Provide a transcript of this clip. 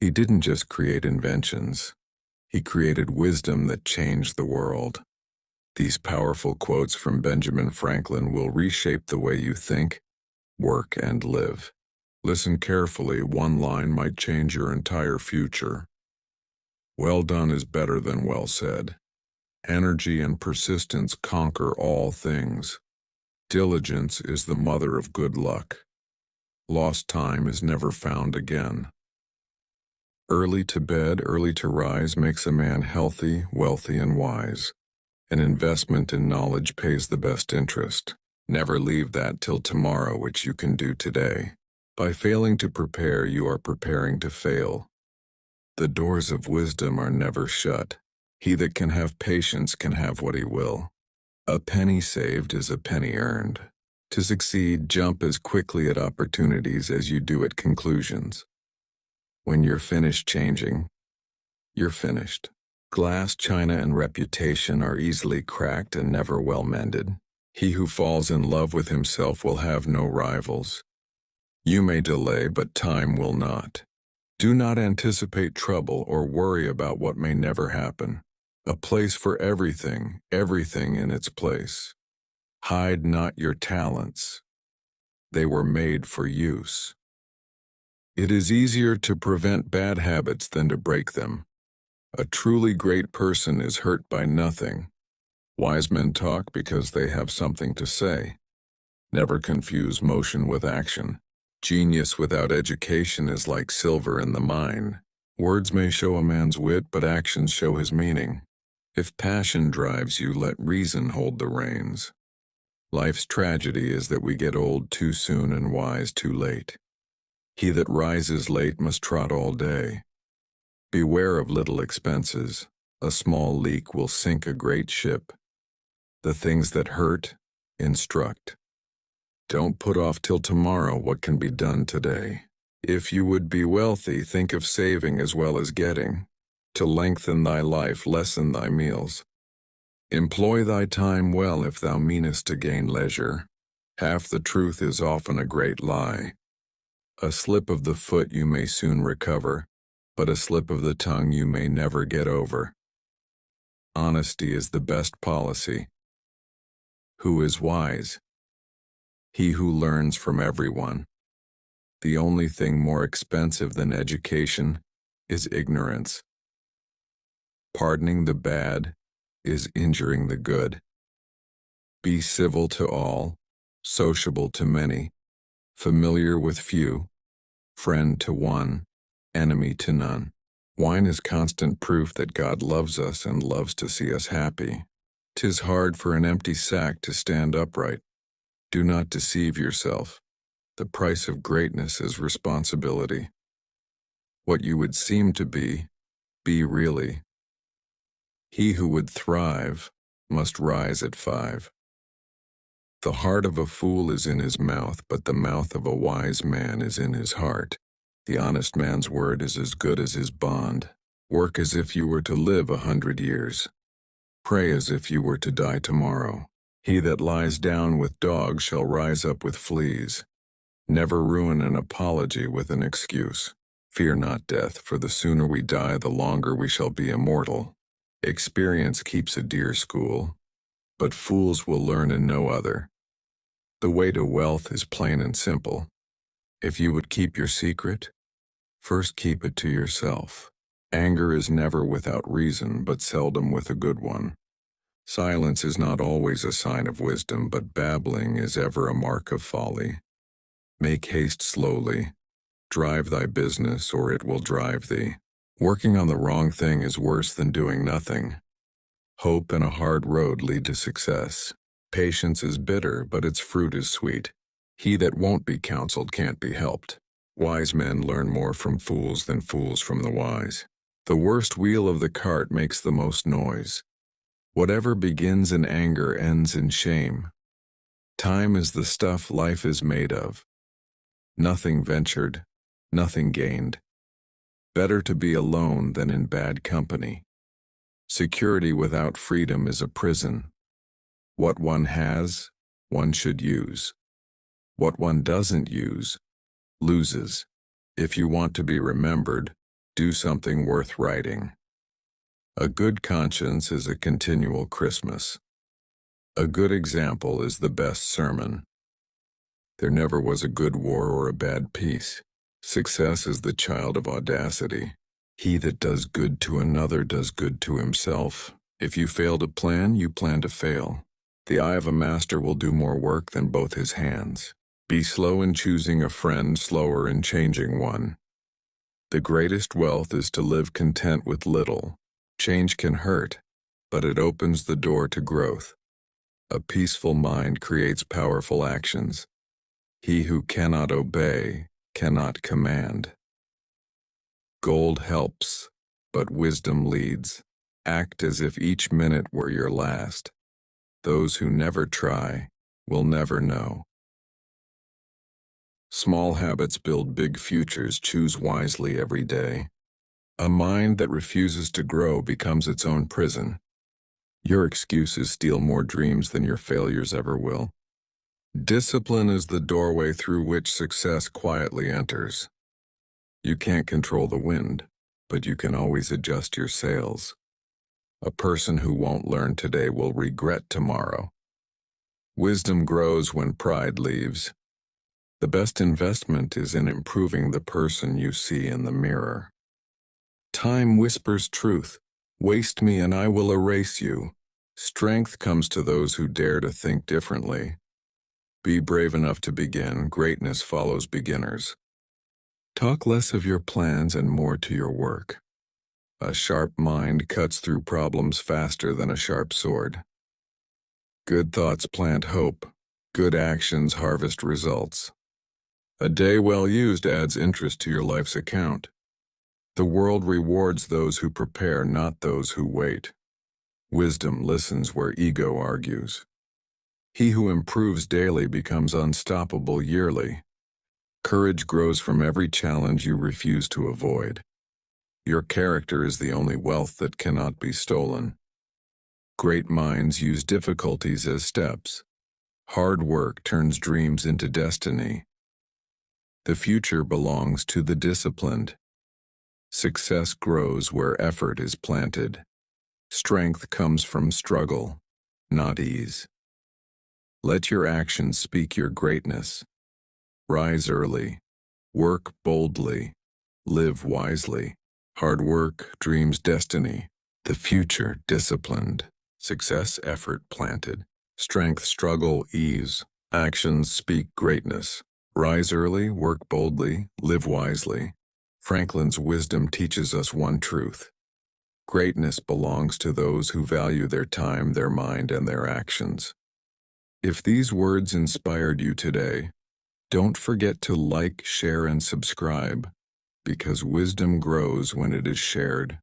He didn't just create inventions. He created wisdom that changed the world. These powerful quotes from Benjamin Franklin will reshape the way you think, work, and live. Listen carefully, one line might change your entire future. Well done is better than well said. Energy and persistence conquer all things. Diligence is the mother of good luck. Lost time is never found again. Early to bed, early to rise makes a man healthy, wealthy, and wise. An investment in knowledge pays the best interest. Never leave that till tomorrow which you can do today. By failing to prepare, you are preparing to fail. The doors of wisdom are never shut. He that can have patience can have what he will. A penny saved is a penny earned. To succeed, jump as quickly at opportunities as you do at conclusions. When you're finished changing, you're finished. Glass, china, and reputation are easily cracked and never well mended. He who falls in love with himself will have no rivals. You may delay, but time will not. Do not anticipate trouble or worry about what may never happen. A place for everything, everything in its place. Hide not your talents. They were made for use. It is easier to prevent bad habits than to break them. A truly great person is hurt by nothing. Wise men talk because they have something to say. Never confuse motion with action. Genius without education is like silver in the mine. Words may show a man's wit, but actions show his meaning. If passion drives you, let reason hold the reins. Life's tragedy is that we get old too soon and wise too late. He that rises late must trot all day. Beware of little expenses. A small leak will sink a great ship. The things that hurt, instruct. Don't put off till tomorrow what can be done today. If you would be wealthy, think of saving as well as getting. To lengthen thy life, lessen thy meals. Employ thy time well if thou meanest to gain leisure. Half the truth is often a great lie. A slip of the foot you may soon recover, but a slip of the tongue you may never get over. Honesty is the best policy. Who is wise? He who learns from everyone. The only thing more expensive than education is ignorance. Pardoning the bad is injuring the good. Be civil to all, sociable to many, familiar with few, friend to one, enemy to none. Wine is constant proof that God loves us and loves to see us happy. 'Tis hard for an empty sack to stand upright. Do not deceive yourself. The price of greatness is responsibility. What you would seem to be really. He who would thrive must rise at 5. The heart of a fool is in his mouth, but the mouth of a wise man is in his heart. The honest man's word is as good as his bond. Work as if you were to live 100 years. Pray as if you were to die tomorrow. He that lies down with dogs shall rise up with fleas. Never ruin an apology with an excuse. Fear not death, for the sooner we die, the longer we shall be immortal. Experience keeps a dear school, but fools will learn in no other. The way to wealth is plain and simple. If you would keep your secret, first keep it to yourself. Anger is never without reason, but seldom with a good one. Silence is not always a sign of wisdom, but babbling is ever a mark of folly. Make haste slowly. Drive thy business, or it will drive thee. Working on the wrong thing is worse than doing nothing. Hope and a hard road lead to success. Patience is bitter, but its fruit is sweet. He that won't be counseled can't be helped. Wise men learn more from fools than fools from the wise. The worst wheel of the cart makes the most noise. Whatever begins in anger ends in shame. Time is the stuff life is made of. Nothing ventured, nothing gained. Better to be alone than in bad company. Security without freedom is a prison. What one has, one should use. What one doesn't use, loses. If you want to be remembered, Do something worth writing. A good conscience is a continual Christmas. A good example is the best sermon. There never was a good war or a bad peace. Success is the child of audacity. He that does good to another does good to himself. If you fail to plan, you plan to fail. The eye of a master will do more work than both his hands. Be slow in choosing a friend, slower in changing one. The greatest wealth is to live content with little. Change can hurt, but it opens the door to growth. A peaceful mind creates powerful actions. He who cannot obey cannot command. Gold helps, but wisdom leads. Act as if each minute were your last. Those who never try will never know. Small habits build big futures. Choose wisely every day. A mind that refuses to grow becomes its own prison. Your excuses steal more dreams than your failures ever will. Discipline is the doorway through which success quietly enters. You can't control the wind, but you can always adjust your sails. A person who won't learn today will regret tomorrow. Wisdom grows when pride leaves. The best investment is in improving the person you see in the mirror. Time whispers truth. Waste me and I will erase you. Strength comes to those who dare to think differently. Be brave enough to begin. Greatness follows beginners. Talk less of your plans and more to your work. A sharp mind cuts through problems faster than a sharp sword. Good thoughts plant hope. Good actions harvest results. A day well used adds interest to your life's account. The world rewards those who prepare, not those who wait. Wisdom listens where ego argues. He who improves daily becomes unstoppable yearly. Courage grows from every challenge you refuse to avoid. Your character is the only wealth that cannot be stolen. Great minds use difficulties as steps. Hard work turns dreams into destiny. The future belongs to the disciplined. Success grows where effort is planted. Strength comes from struggle, not ease. Let your actions speak your greatness. Rise early. Work boldly. Live wisely. Hard work dreams destiny. The future disciplined. Success effort planted. Strength struggle ease. Actions speak greatness. Rise early, work boldly, live wisely. Franklin's wisdom teaches us one truth. Greatness belongs to those who value their time, their mind, and their actions. If these words inspired you today, don't forget to like, share, and subscribe, because wisdom grows when it is shared.